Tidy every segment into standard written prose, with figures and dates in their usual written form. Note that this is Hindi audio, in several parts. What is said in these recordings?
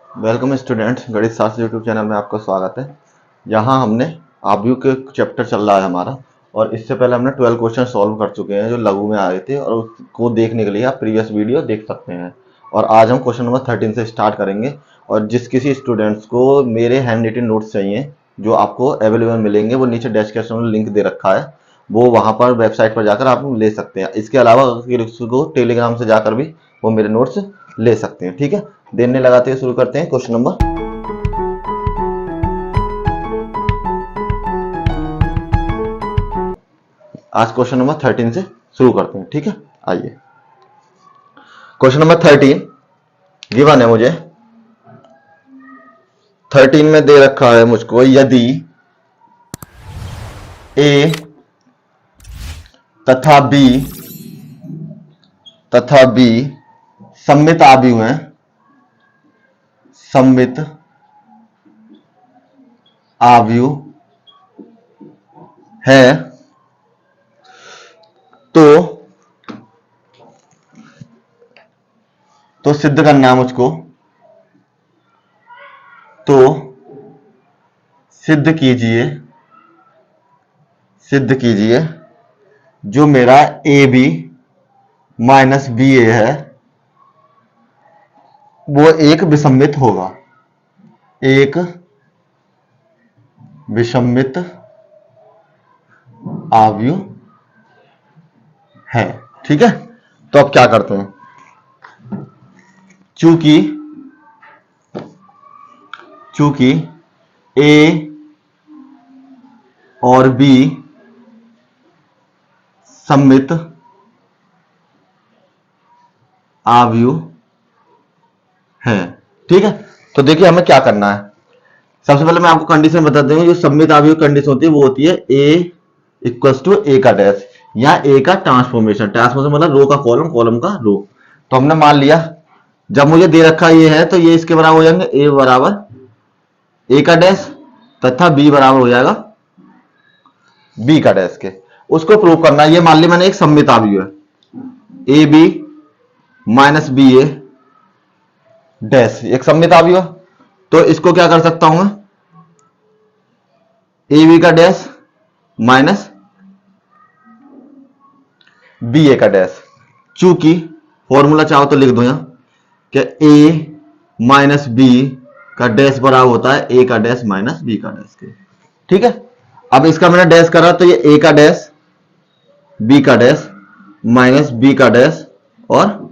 वेलकम स्टूडेंट्स, गणित शास्त्र यूट्यूब चैनल में आपका स्वागत है। यहाँ हमने आव्यूह के चैप्टर चल रहा है हमारा, और इससे पहले हमने 12 क्वेश्चन सॉल्व कर चुके हैं जो लघु में आए थे, और उसको देखने के लिए आप प्रीवियस वीडियो देख सकते हैं। और आज हम क्वेश्चन नंबर 13 से स्टार्ट करेंगे। और जिस किसी स्टूडेंट्स को मेरे हैंड रिटन नोट्स चाहिए जो आपको अवेलेबल मिलेंगे, वो नीचे डिस्क्रिप्शन में लिंक दे रखा है, वो वहाँ पर वेबसाइट पर जाकर आप ले सकते हैं। इसके अलावा उसको टेलीग्राम से जाकर भी वो मेरे नोट्स ले सकते हैं। ठीक है, देने लगाते हैं, शुरू करते हैं क्वेश्चन नंबर। आज क्वेश्चन नंबर 13 से शुरू करते हैं। ठीक है, आइए। क्वेश्चन नंबर 13 गिवन है मुझे। 13 में दे रखा है मुझको, यदि ए तथा बी सममित आव्यूह हैं, सममित आव्यूह है, तो सिद्ध करना है मुझको। तो सिद्ध कीजिए जो मेरा ए बी माइनस बी ए है वो एक विषमित होगा, एक विषमित आव्यूह है। ठीक है, तो अब क्या करते हैं, चूंकि ए और बी सममित आव्यूह है। ठीक है, तो देखिए हमें क्या करना है। सबसे पहले मैं आपको कंडीशन बता दूं। जो सममित आव्यूह कंडीशन होती है वो होती है ए इक्वल्स टू ए का डैश, या ए का ट्रांसफॉर्मेशन मतलब रो का कॉलम, कॉलम का रो। तो हमने मान लिया, जब मुझे दे रखा ये है तो ये इसके बराबर हो जाएंगे, ए बराबर ए का डैश तथा बी बराबर हो जाएगा बी का डैश के। उसको प्रूव करना है। ये मान लिया मैंने एक सममित आव्यूह है, A B minus B A dash, एक सममित आव्यूह। तो इसको क्या कर सकता हूं मैं, ए बी का डैश माइनस बी ए का डैश। चूंकि फॉर्मूला चाहो तो लिख दो यहां कि ए माइनस बी का डैश बराबर होता है ए का डैश माइनस बी का डैश के। ठीक है, अब इसका मैंने डैश करा तो ये ए का डैश, बी का डैश माइनस बी का डैश और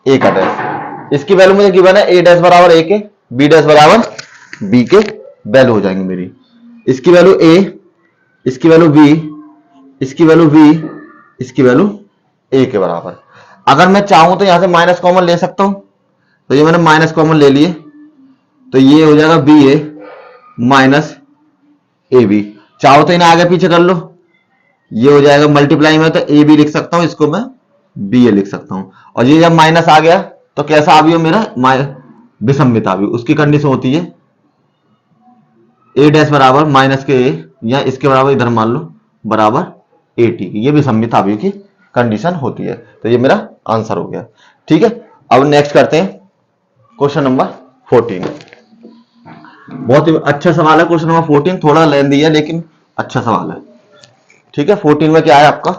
ए का डैश। इसकी वैल्यू मुझे गिवन है, ए डैश बराबर ए के, बी डैश बराबर बी के वैल्यू हो जाएंगी मेरी। इसकी वैल्यू ए, इसकी वैल्यू बी, इसकी वैल्यू बी, इसकी वैल्यू ए के बराबर। अगर मैं चाहूं तो यहां से माइनस कॉमन ले सकता हूं, तो ये मैंने माइनस कॉमन ले लिए, तो ये हो जाएगा B A minus A B. चाहो तो इन्हें आगे पीछे कर लो, ये हो जाएगा मल्टीप्लाई में, तो ए बी लिख सकता हूं, इसको मैं बी ए लिख सकता हूं। और ये जब माइनस आ गया तो कैसा आव्यूह मेरा, विषमित आव्यूह। उसकी कंडीशन होती है ए डैश बराबर माइनस के ए, या इसके बराबर इधर मान लो बराबर ए टी की। ये विषमित आव्यूह की कंडीशन होती है। तो ये मेरा आंसर हो गया। ठीक है, अब नेक्स्ट करते हैं क्वेश्चन नंबर 14। बहुत ही अच्छा सवाल है क्वेश्चन नंबर 14, थोड़ा लेंथी है लेकिन अच्छा सवाल है। ठीक है, 14 में क्या है आपका,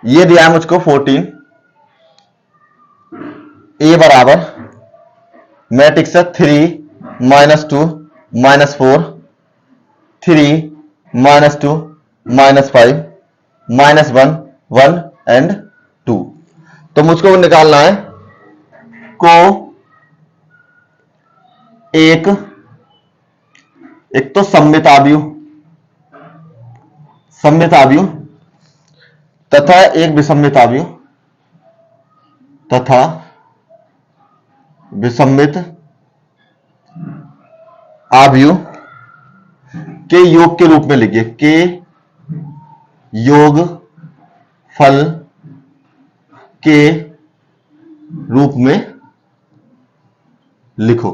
ये दिया है मुझको 14, ए बराबर matrix 3 minus 2 minus 4, 3 minus 2 minus 5 minus 1 1 and 2। तो मुझको निकालना है को एक तो सममित आव्यूह तथा एक विषमित आव्यूह के योग के रूप में लिखिए, के योग फल के रूप में लिखो।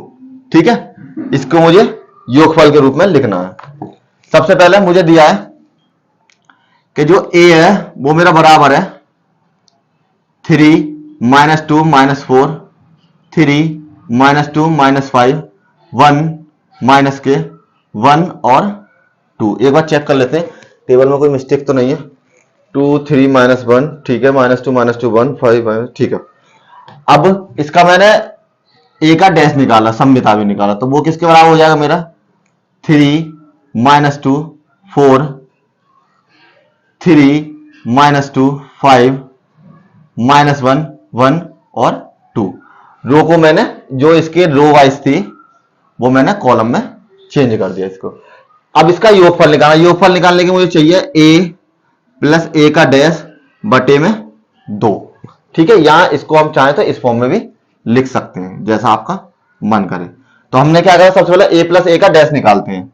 ठीक है, इसको मुझे योगफल के रूप में लिखना है। सबसे पहले मुझे दिया है कि जो a है वो मेरा बराबर है 3 -2 -4 3 -2 -5 1 माइनस के 1 और 2। एक बार चेक कर लेते हैं टेबल में कोई मिस्टेक तो नहीं है। 2 3 -1 ठीक है, -2 -2 1 5 ठीक है। अब इसका मैंने ए का डैश निकाला, सममिता भी निकाला, तो वो किसके बराबर हो जाएगा मेरा 3 -2 4 3 -2 5 -1 1 और 2। रो को मैंने जो इसके रो वाइज थी वो मैंने कॉलम में चेंज कर दिया इसको। अब इसका योगफल निकालना, योगफल निकालने के मुझे चाहिए a प्लस ए का डैश बटे में 2। ठीक है, यहां इसको हम चाहें तो इस फॉर्म में भी लिख सकते हैं जैसा आपका मन करे। तो हमने क्या करा, सबसे पहले a प्लस ए का डैश निकालते हैं।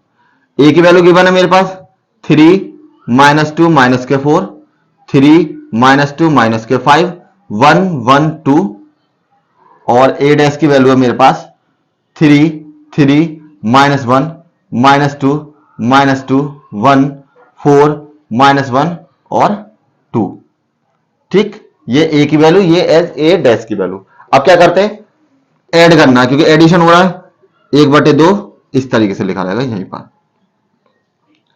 a की वैल्यू गिवन है मेरे पास 3 -2 माइनस के 4 3 -2 माइनस के 5 1 1 2 और a डैश की वैल्यू है मेरे पास 3 3 -1 -2 -2 1 4 -1 और 2। ठीक, ये a की वैल्यू, ये एज a डैश की वैल्यू। अब क्या करते हैं, ऐड करना है क्योंकि एडिशन हो रहा है। 1/2 इस तरीके से लिखा रहेगा यहीं पर।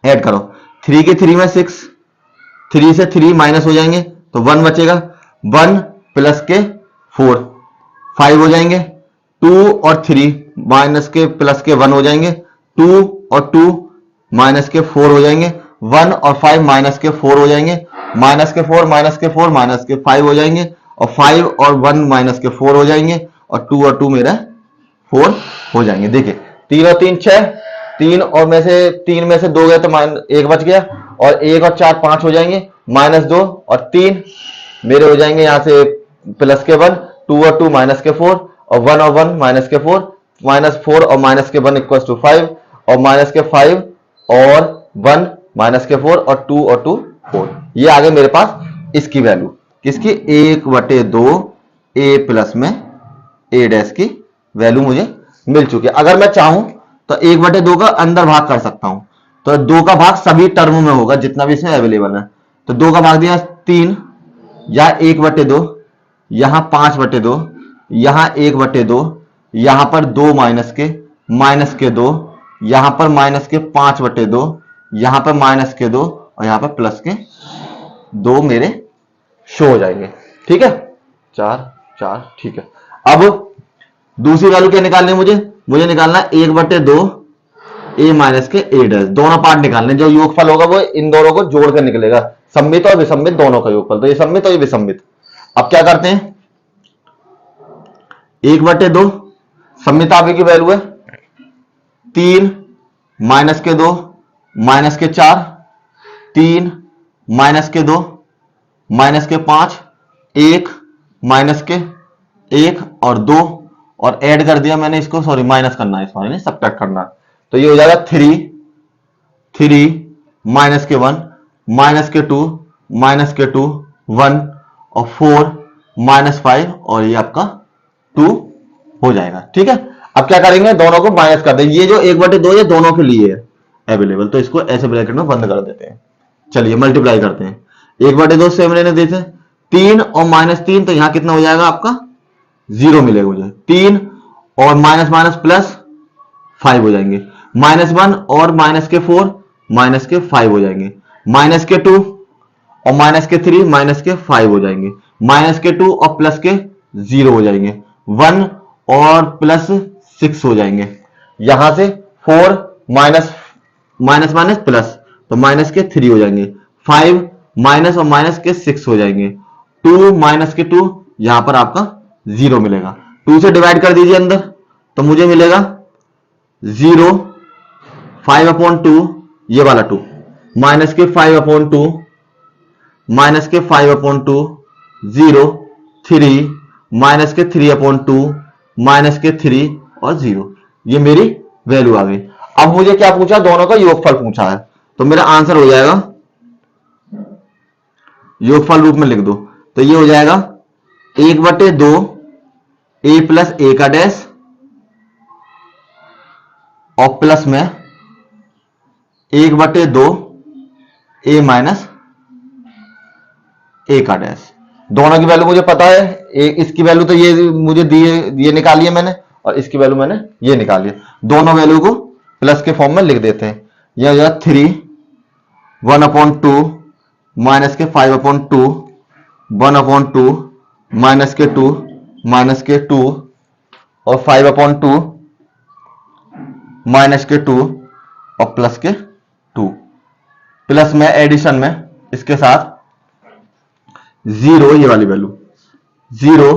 ऐड करो, 3 के 3 में 6, 3 से 3 माइनस हो जाएंगे तो 1 बचेगा, 1 प्लस के 4 5 हो जाएंगे, 2 और 3 माइनस के प्लस के 1 हो जाएंगे, 2 और 2 माइनस के 4 हो जाएंगे, 1 और 5 माइनस के 4 हो जाएंगे, माइनस के 4 माइनस के 4 माइनस के 5 हो जाएंगे और 5 और 1 माइनस के 4 हो जाएंगे और 2 और 2 मेरा 4 हो जाएंगे। देखिए 3 और 3 6, 3 और में से 3 में से 2 गए तो एक बच गया और 1 और 4 5 हो जाएंगे, -2 और 3 मेरे हो जाएंगे यहां से प्लस के 1, 2 और 2 माइनस के 4 और 1 और 1 माइनस के 4, -4 और माइनस के 1 इक्वल्स टू 5 और माइनस के 5 और 1 माइनस के 4 और 2 और 2 4। ये आ गए मेरे पास इसकी वैल्यू, किसकी 1/2 a प्लस में a डैश की वैल्यू मुझे मिल चुकी है। अगर मैं चाहूं तो 1/2 का अंदर भाग कर सकता हूं, तो 2 का भाग सभी टर्म में होगा जितना भी इसमें अवेलेबल है। तो 2 का भाग दिया 3, या 1/2, यहां 5/2, यहां 1/2, यहां पर 2 माइनस के 2, यहां पर माइनस के 5/2, यहां पर माइनस के 2 और यहां पर प्लस के 2 मेरे शो हो जाएंगे। ठीक है, 4 4 ठीक है। अब दूसरी वैल्यू क्या निकालनी है मुझे निकालना है 1/2 a माइनस के a डैश। दोनों पार्ट निकालने, जो योगफल होगा वो इन दोनों को जोड़ कर निकलेगा, सम्मित और विसम्मित दोनों का योगफल। तो ये सम्मित और ये विसम्मित। अब क्या करते हैं, 1/2 सम्मिता की वैल्यू है 3 माइनस के 2 माइनस के 4 3 माइनस के 2 माइनस के 5 1 माइनस के 1 और 2 और ऐड कर दिया मैंने इसको, सॉरी माइनस करना है, इसमें सब्ट्रैक्ट करना है। तो ये हो जाएगा 3 माइनस के 1 माइनस के 2 माइनस के 2 1 और 4 -5 और ये आपका 2 हो जाएगा। ठीक है, अब क्या करेंगे, दोनों को माइनस कर देंगे। ये जो 1/2 ये दोनों के लिए है अवेलेबल, तो इसको ऐसे ब्रैकेट में बंद कर देते हैं। चलिए मल्टीप्लाई करते हैं, 1/2 से मैंने देते 3 और -3, तो यहां कितना हो जाएगा आपका 0 मिलेगा मुझे। 3 और माइनस माइनस प्लस 5 हो जाएंगे, -1 और माइनस के 4 माइनस के 5 हो जाएंगे, माइनस के 2 और माइनस के 3 माइनस के 5 हो जाएंगे, माइनस के 2 और प्लस के 0 हो जाएंगे, 1 और प्लस 6 हो जाएंगे। यहां से 4 माइनस माइनस माइनस प्लस तो माइनस के 3 हो जाएंगे, 5 माइनस और माइनस के 6 हो जाएंगे, 2 माइनस के 2 यहां पर आपका 0 मिलेगा। 2 से डिवाइड कर दीजिए अंदर तो मुझे मिलेगा 0 5/2 ये वाला 2 माइनस के 5/2 माइनस के 5/2 0 3 माइनस के 3/2 माइनस के 3 और 0। ये मेरी वैल्यू आ गई। अब मुझे क्या पूछा, दोनों का योगफल पूछा है, तो मेरा आंसर हो जाएगा, योगफल रूप में लिख दो तो ये हो जाएगा 1/2 a प्लस a का डैश और प्लस में 1/2 a माइनस a का डैश। दोनों की वैल्यू मुझे पता है, इसकी वैल्यू तो ये मुझे दी है, ये निकाली है मैंने, और इसकी वैल्यू मैंने ये निकाली है। दोनों वैल्यू को प्लस के फॉर्म में लिख देते हैं। यह हो जाएगा 3 1/2 माइनस के 5/2 1/2 माइनस के 2 माइनस के 2 और 5/2 माइनस के 2 और प्लस के 2, प्लस में एडिशन में इसके साथ 0, ये वाली वैल्यू 0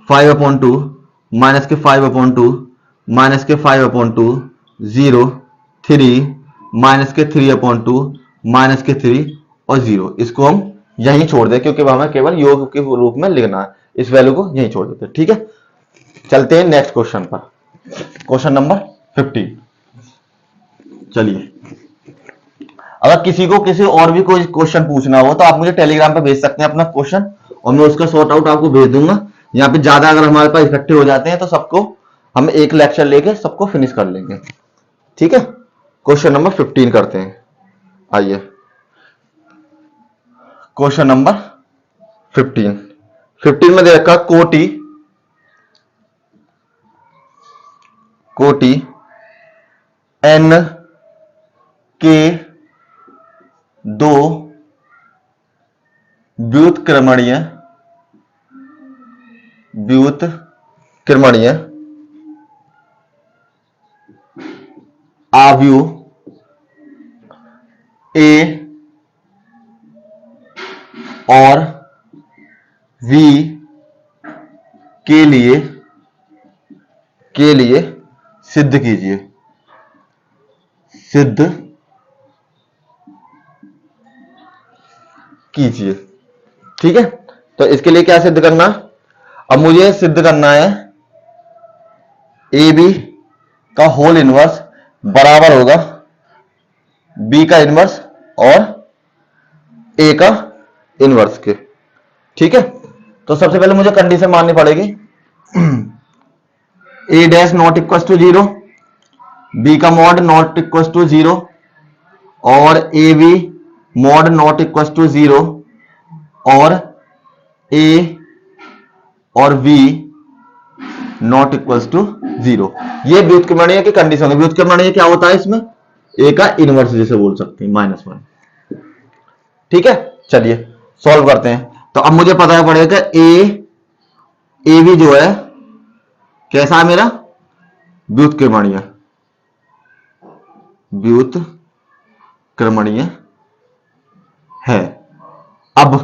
5/2 माइनस के 5/2 माइनस के 5/2 0 3 माइनस के 3/2 माइनस के 3 और 0। इसको हम यहीं छोड़ दें क्योंकि हमें केवल योग के रूप में लिखना है, इस वैल्यू को यहीं छोड़ देते हैं। ठीक है, चलते हैं नेक्स्ट क्वेश्चन पर, क्वेश्चन नंबर 15। चलिए, अगर किसी को किसी और भी कोई क्वेश्चन पूछना हो तो आप मुझे टेलीग्राम पे भेज सकते हैं अपना क्वेश्चन, और मैं उसका सॉर्ट आउट आपको भेज दूंगा। यहाँ पे ज्यादा अगर हमारे पास इकट्ठे हो जाते हैं तो सबको हम एक लेक्चर लेके सबको फिनिश कर लेंगे। ठीक है, क्वेश्चन नंबर 15 करते हैं। आइए, क्वेश्चन नंबर 15 में दे रखा कोटि n के दो व्युत्क्रमणीय आव्यूह A और V के लिए सिद्ध कीजिए। ठीक है, तो इसके लिए क्या सिद्ध करना, अब मुझे सिद्ध करना है AB का होल इनवर्स बराबर होगा B का इनवर्स और A का इनवर्स के। ठीक है, तो सबसे पहले मुझे कंडीशन माननी पड़ेगी, A dash not equal to 0, B का मॉड नॉट इक्वल टू 0 और AB mod not equal to 0 और A और V नॉट इक्वल टू 0। ये व्युत्क्रमणीय की कंडीशन है। व्युत्क्रमणीय क्या होता है, इसमें A का इनवर्स जिसे बोल सकते हैं -1। ठीक है, चलिए सॉल्व करते हैं। तो अब मुझे पता पड़ेगा ए भी जो है कैसा है मेरा, व्युत्क्रमणीय है। अब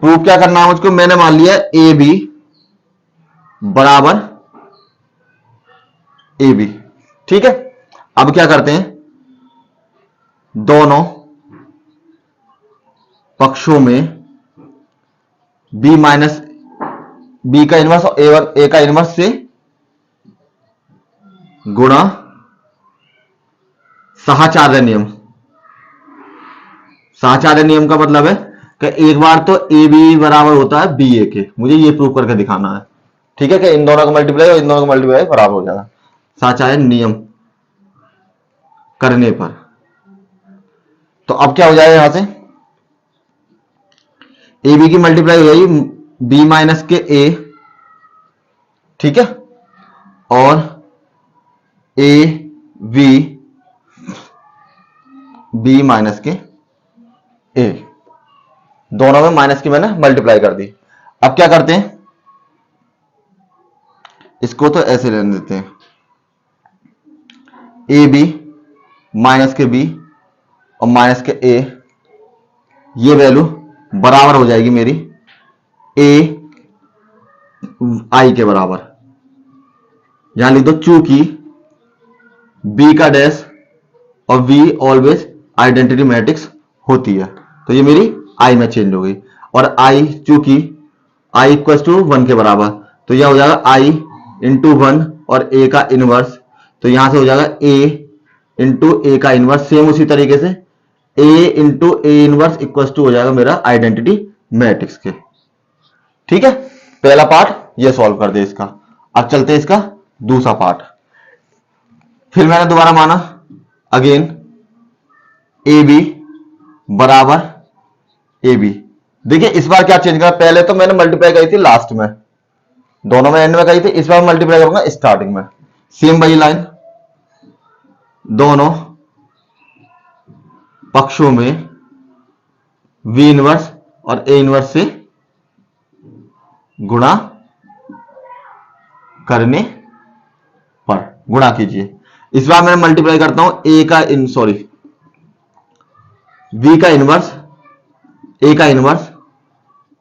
प्रूफ क्या करना है मुझको, मैंने मान लिया ए बी बराबर ए बी। ठीक है, अब क्या करते हैं, दोनों पक्षों में b माइनस बी का इनवर्स और ए का इनवर्स से गुणा साहचर्य नियम। साहचर्य नियम का मतलब है कि एक बार तो ए बी बराबर होता है बी ए के, मुझे ये प्रूव करके दिखाना है। ठीक है, कि इन दोनों का मल्टीप्लाई और इन दोनों का मल्टीप्लाई बराबर हो जाएगा साहचर्य नियम करने पर। तो अब क्या हो जाएगा, यहां से ए बी की मल्टीप्लाई हो जाएगी बी माइनस के ए, ठीक है, और ए बी बी माइनस के ए, दोनों में माइनस की मैंने मल्टीप्लाई कर दी। अब क्या करते हैं, इसको तो ऐसे रहने देते हैं, ए बी माइनस के बी और माइनस के ए, ये वैल्यू बराबर हो जाएगी मेरी ए आई के बराबर। यहां लिख दो, चूंकि बी का डैश और वी ऑलवेज आइडेंटिटी मैट्रिक्स होती है, तो ये मेरी आई में चेंज हो गई। और आई चूंकि आई इक्वल टू 1 के बराबर, तो यह हो जाएगा आई इंटू 1 और ए का इनवर्स, तो यहां से हो जाएगा ए इंटू ए का इनवर्स। सेम उसी तरीके से A into A inverse equal to हो जाएगा मेरा आइडेंटिटी मैट्रिक्स के। ठीक है, पहला पार्ट ये सॉल्व कर दे इसका। अब चलते हैं इसका दूसरा पार्ट। फिर मैंने दोबारा माना अगेन ए बी बराबर ए बी, देखिए इस बार क्या चेंज करा, पहले तो मैंने मल्टीप्लाई करी थी लास्ट में, दोनों में एंड में करी थी, इस बार मल्टीप्लाई करूंगा स्टार्टिंग में। सेम वही लाइन, दोनों पक्षों में v इनवर्स और a इनवर्स से गुणा करने पर गुणा कीजिए। इस बार मैं मल्टीप्लाई करता हूं a का v का इनवर्स, a का इनवर्स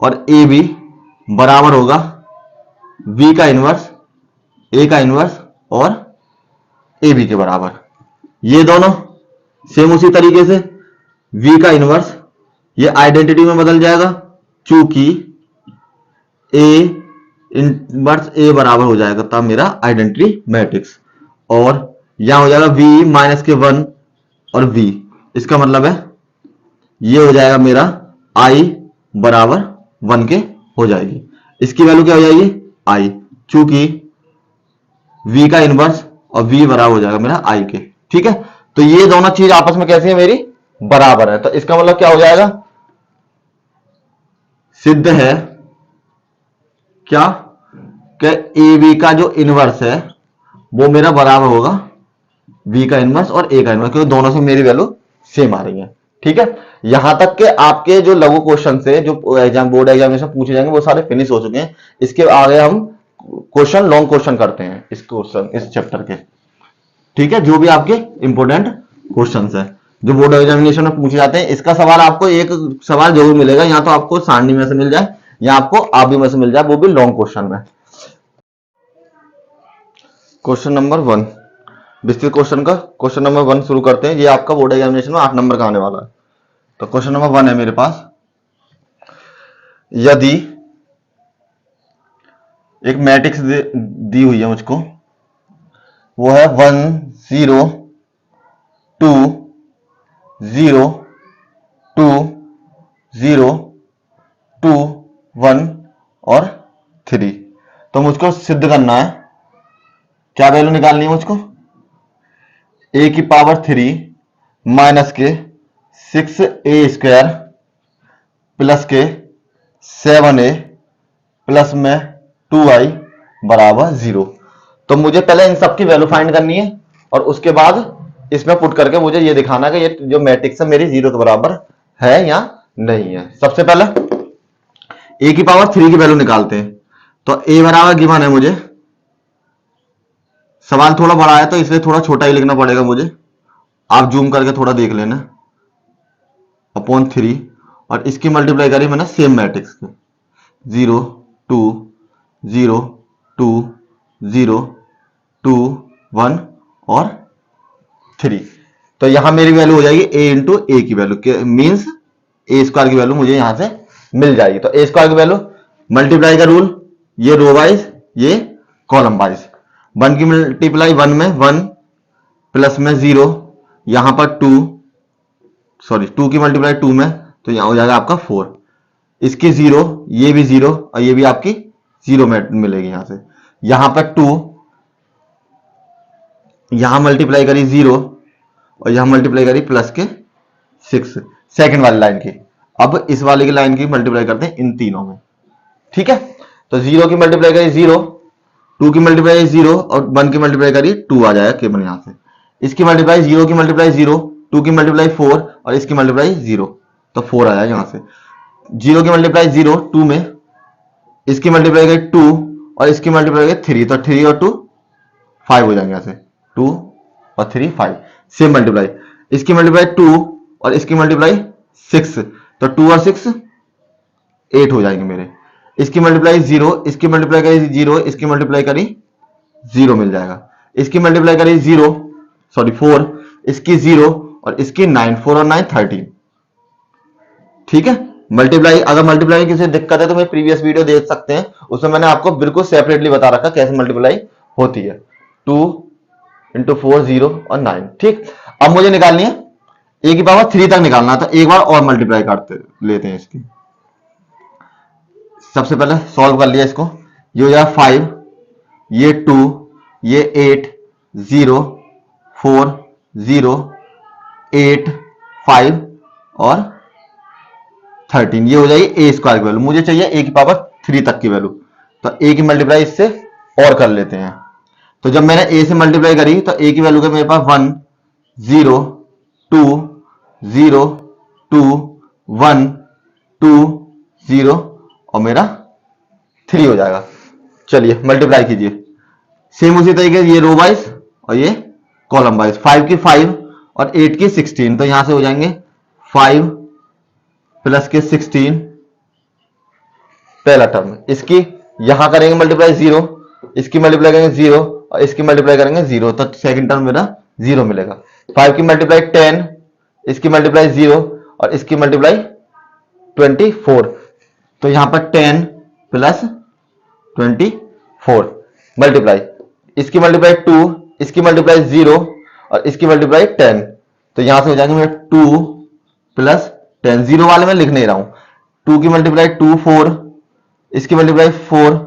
और a भी बराबर होगा v का इनवर्स, a का इनवर्स और a b के बराबर। ये दोनों सेम उसी तरीके से v का इनवर्स ये आइडेंटिटी में बदल जाएगा, चूंकि a इनवर्स a बराबर हो जाएगा तब मेरा आइडेंटिटी मैट्रिक्स, और यहां हो जाएगा v माइनस के 1 और v, इसका मतलब है ये हो जाएगा मेरा i बराबर 1 के हो जाएगी। इसकी वैल्यू क्या हो जाएगी i, चूंकि v का इनवर्स और v बराबर हो जाएगा मेरा i के। ठीक है, तो ये दोनों चीज आपस में कैसी है मेरी बराबर है, तो इसका मतलब क्या हो जाएगा, सिद्ध है क्या कि ए बी का जो इनवर्स है वो मेरा बराबर होगा v का इनवर्स और a का इनवर्स, क्योंकि दोनों से मेरी वैल्यू सेम आ रही है। ठीक है, यहां तक के आपके जो लघु क्वेश्चन से जो एग्जाम बोर्ड एग्जामिनेशन पूछे जाएंगे वो सारे फिनिश हो चुके हैं। इसके आगे हम क्वेश्चन लॉन्ग क्वेश्चन करते हैं इस चैप्टर के। ठीक है, जो भी आपके इंपोर्टेंट क्वेश्चंस है जो बोर्ड एग्जामिनेशन में पूछे जाते हैं, इसका सवाल आपको एक सवाल जरूर मिलेगा, या तो आपको सारणी में से मिल जाए या आपको आबी में से मिल जाए, वो भी लॉन्ग क्वेश्चन में। क्वेश्चन नंबर 1, विस्तृत क्वेश्चन का क्वेश्चन नंबर 1 शुरू करते हैं। ये आपका बोर्ड एग्जामिनेशन में 8 नंबर का आने वाला है। तो क्वेश्चन नंबर 1 है मेरे पास, यदि एक मैट्रिक्स दी हुई है मुझको, वो है 1 0 2 0 2 0 2 1 और 3, तो मुझको सिद्ध करना है, क्या वैल्यू निकालनी है मुझको, a की पावर 3 माइनस के 6a स्क्वायर प्लस के 7a प्लस में 2i बराबर 0। तो मुझे पहले इन सब की वैल्यू फाइंड करनी है और उसके बाद इसमें पुट करके मुझे ये दिखाना है कि ये जो मैट्रिक्स है मेरी 0 के बराबर है या नहीं है। सबसे पहले a की पावर 3 की वैल्यू निकालते हैं। तो a बराबर गिवन है, मुझे सवाल थोड़ा बड़ा है तो इसलिए थोड़ा छोटा ही लिखना पड़ेगा मुझे, आप जूम करके थोड़ा देख लेना, अपॉन 3 और इसकी मल्टीप्लाई करी मैंने सेम मैट्रिक्स के 0 2 0 2 0 2 1 और 3। तो यहां मेरी वैल्यू हो जाएगी a इंटू ए की वैल्यू, मीन्स a स्क्वायर की वैल्यू मुझे यहां से मिल जाएगी। तो a स्क्वायर की वैल्यू मल्टीप्लाई का रूल, ये रो वाइज ये कॉलम वाइज, 1 की मल्टीप्लाई 1 में 1 प्लस में 0, यहां पर 2 की मल्टीप्लाई 2 में, तो यहां हो जाएगा आपका 4, इसकी 0, ये भी 0 और ये भी आपकी 0 में मिलेगी यहां से। यहां पर 2, यहां मल्टीप्लाई करी 0 और यहां मल्टीप्लाई करी प्लस के 6 सेकंड वाली लाइन की। अब इस वाले की लाइन की मल्टीप्लाई करते हैं इन तीनों में। ठीक है, तो 0 की मल्टीप्लाई करी 0, 2 की मल्टीप्लाई 0 और 1 की मल्टीप्लाई करी 2 आ जाएगा केवल यहां से। इसकी मल्टीप्लाई 0 की मल्टीप्लाई 0, 2 की मल्टीप्लाई 4 और इसकी मल्टीप्लाई 0, तो 4 आ जाएगा यहां से। 0 की मल्टीप्लाई 0 2 में, इसकी मल्टीप्लाई करी 2 और इसकी मल्टीप्लाई करी 3, तो 3 और 2 5 हो जाएंगे यहां से, 2 और 3 5, सेम मल्टीप्लाई। इसकी मल्टीप्लाई 2 और इसकी मल्टीप्लाई 6, तो 2 और 6 8 हो जाएंगे मेरे। इसकी मल्टीप्लाई 0, इसकी मल्टीप्लाई करी 0, इसकी मल्टीप्लाई करी 0 मिल जाएगा। इसकी मल्टीप्लाई करी 4, इसकी 0 और इसकी 9, 4 और 9 13। ठीक है, मल्टीप्लाई, अगर मल्टीप्लाई की किसी दिक्कत है तो मेरे प्रीवियस वीडियो देख सकते हैं, उसमें मैंने आपको बिल्कुल सेपरेटली बता रखा कैसे मल्टीप्लाई होती है। 2 इंटू 4 0 और 9। ठीक, अब मुझे निकालनी है a की पावर 3 तक निकालना था, एक बार और मल्टीप्लाई करते लेते हैं इसकी। सबसे पहले सॉल्व कर लिया इसको, ये हो जाएगा 5, ये 2, ये 8 0 4 0 8 5 और 13, ये हो जाएगी ए स्क्वायर की वैल्यू। मुझे चाहिए ए की पावर 3 तक की वैल्यू, तो ए की मल्टीप्लाई इससे और कर लेते हैं। तो जब मैंने ए से मल्टीप्लाई करी तो ए की वैल्यू का मेरे पास 1 0 2 0 2 1 2 0 और मेरा 3 हो जाएगा। चलिए मल्टीप्लाई कीजिए सेम उसी तरीके से, ये रो वाइज और ये कॉलम वाइज। 5 की 5 और 8 की 16, तो यहां से हो जाएंगे 5 प्लस के 16 पहला टर्म। इसकी यहां करेंगे मल्टीप्लाई 0, इसकी मल्टीप्लाई करेंगे 0 और इसकी मल्टीप्लाई करेंगे 0, तो सेकंड टर्म मेरा 0 मिलेगा। 5 की मल्टीप्लाई 10, इसकी मल्टीप्लाई 0 और इसकी मल्टीप्लाई 24, तो यहां पर 10 प्लस 24 मल्टीप्लाई, इसकी मल्टीप्लाई 2, इसकी मल्टीप्लाई 0 और इसकी मल्टीप्लाई 10, तो यहां से हो जाएंगे मेरा 2 प्लस 10। 0 वाले में लिख नहीं रहा हूं। 2 की मल्टीप्लाई 2 4, इसकी मल्टीप्लाई 4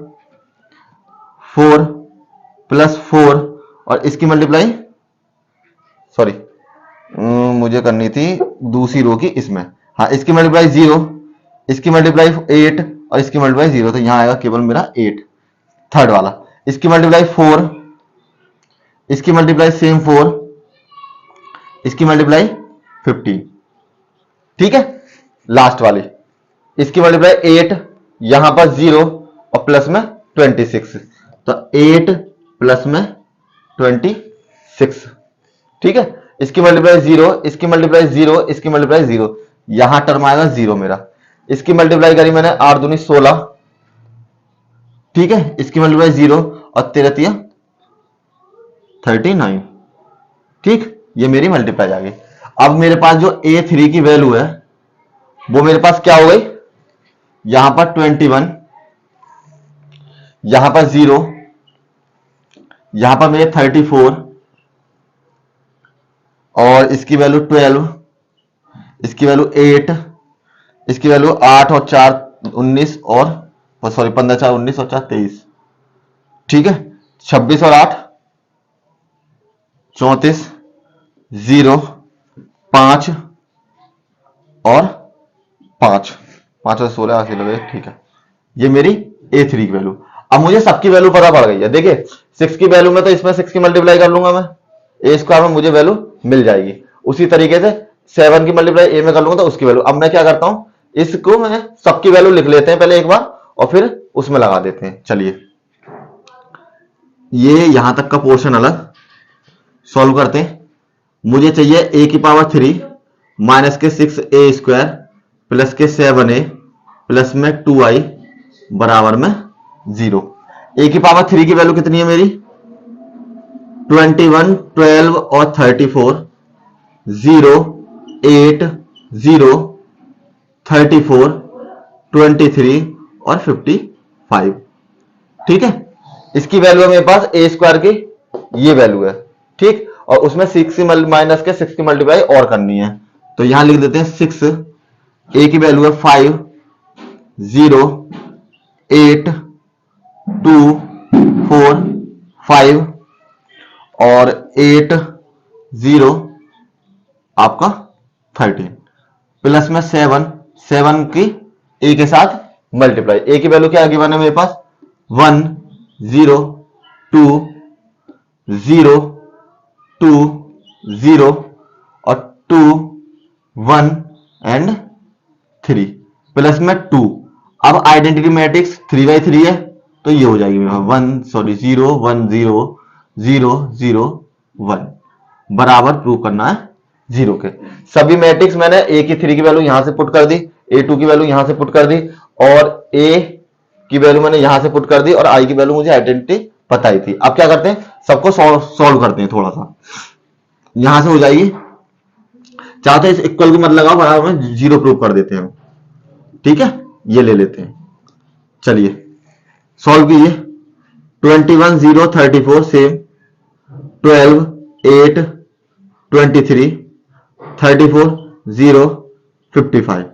4 प्लस 4 और इसकी मल्टीप्लाई, सॉरी मुझे करनी थी दूसरी रो की इसमें, हाँ इसकी मल्टीप्लाई 0, इसकी मल्टीप्लाई 8 और इसकी मल्टीप्लाई 0, तो यहां आएगा केवल मेरा 8 थर्ड वाला। इसकी मल्टीप्लाई 4, इसकी मल्टीप्लाई सेम 4, इसकी मल्टीप्लाई 15, ठीक है। लास्ट वाली इसकी मल्टीप्लाई 8, यहां पर 0 और प्लस में 26, तो 8 प्लस में 26, ठीक है। इसकी मल्टीप्लाई 0, इसकी मल्टीप्लाई 0, इसकी मल्टीप्लाई 0, यहां टर्म आएगा 0 मेरा। इसकी मल्टीप्लाई करी मैंने 8 दूनी 16, ठीक है। इसकी मल्टीप्लाई 0 और 13 39, ठीक, ये मेरी मल्टीप्लाई आ गई। अब मेरे पास जो A3 की वैल्यू है वो मेरे पास क्या हो गई, यहां पर 21, यहां पर 0, यहां पर मेरे 34 और इसकी वैल्यू 12, इसकी वैल्यू 8, इसकी वैल्यू 8 और 4 19 और सॉरी 15 4 19 और 4 23, ठीक है। 26 और 8 34 0 5 और 5 5 और 16 80 90, ठीक है। ये मेरी A3 की वैल्यू। अब मुझे सबकी वैल्यू पता पड़ गई है। देखिए 6 की वैल्यू में तो इसमें 6 की मल्टीप्लाई कर लूंगा मैं, ए स्क्वायर में मुझे वैल्यू मिल जाएगी। उसी तरीके से 7 की मल्टीप्लाई ए में कर लूंगा तो उसकी वैल्यू। अब मैं क्या करता हूं, इसको मैं सबकी वैल्यू लिख लेते हैं पहले एक बार और फिर उसमें लगा देते हैं। चलिए ये यहां तक का पोर्शन अलग सॉल्व करते हैं। मुझे चाहिए ए की पावर 3 माइनस के 6a स्क्वायर प्लस के 7a प्लस में 2i बराबर में 0। ए की पावर 3 की वैल्यू कितनी है मेरी, 21 12 और 34 0 8 0 34 23 और 55, ठीक है। इसकी वैल्यू है मेरे पास ए स्क्वायर की ये वैल्यू है, ठीक। और उसमें 6 माइनस के 6 की मल्टीप्लाई और करनी है, तो यहां लिख देते हैं 6। ए की वैल्यू है 5 0 8 2 4 5 और 8 0 आपका 13 प्लस में 7 की ए के साथ मल्टीप्लाई। ए की वैल्यू क्या आगे बने मेरे पास 1 0 2 0 2 0 और 2 1 एंड 3 प्लस में 2। अब आइडेंटिटी मैट्रिक्स 3/3 है तो ये हो जाएगी 0 1 0 0 0 1 बराबर प्रूव करना है 0 के। सभी मैट्रिक्स मैंने ए की 3 की वैल्यू यहां से पुट कर दी, A2 की वैल्यू यहां से पुट कर दी और A की वैल्यू मैंने यहां से पुट कर दी और I की वैल्यू मुझे आइडेंटिटी पता ही थी। अब क्या करते हैं, सबको सॉल्व करते हैं थोड़ा सा। यहां से हो जाएगी, चाहते इस इक्वल को मत लगाओ, बराबर में 0 प्रूव कर देते हैं, ठीक है। ये ले लेते हैं, चलिए सॉल्व कीजिए। 21 0 34 सेम, 12 8 23 34 0 55।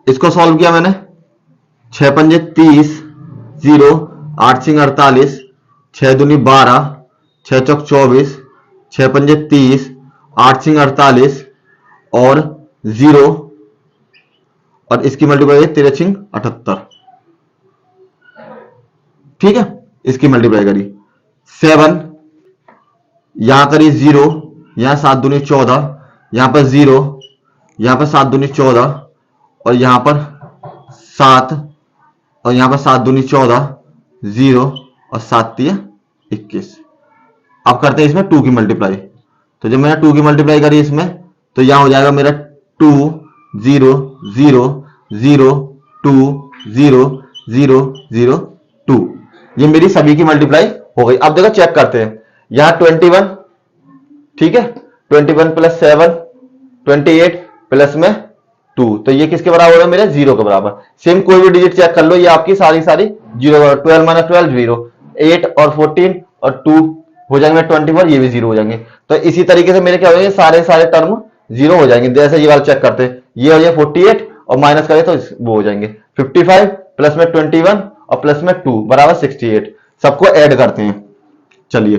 इसको सॉल्व किया मैंने, 6 पंजे 30 0 8 सिंह 48 6 दूनी 12 6 चौक 24 6 पंजे 30 8 सिंह 48 और 0 और इसकी मल्टीप्लाई 13×78, ठीक है, इसकी मल्टीप्लाई करी 7, यहां करी 0, यहां 7 दूनी 14, यहां पर 0, यहां पर 7 दूनी 14 और यहां पर 7 और यहां पर 7 दूनी 14, 0 और 7 3 21। अब करते हैं इसमें 2 की मल्टीप्लाई। तो जब मैंने 2 की मल्टीप्लाई करी इसमें तो यहां हो जाएगा मेरा 2 0 0 0 2 0 0 0 2। ये मेरी सभी की मल्टीप्लाई हो गई। अब देखो चेक करते हैं, यहां 21, ठीक है, 21 प्लस 7 28 प्लस में 2, तो ये किसके बराबर है मेरे 0 के बराबर। सेम कोई भी डिजिट चेक कर लो, ये आपकी सारी 0, 12 माइनस 12 0, 8 और 14 और 2 हो जाएंगे 24, ये भी 0 हो जाएंगे। तो इसी तरीके से मेरे क्या हो जाएंगे, सारे टर्म 0 हो जाएंगे। जैसे ये वाला चेक करते हैं, ये हो जाए 48 और माइनस करें तो वो हो जाएंगे 55 प्लस में 21 और प्लस में 2 बराबर 68। सबको ऐड करते हैं, चलिए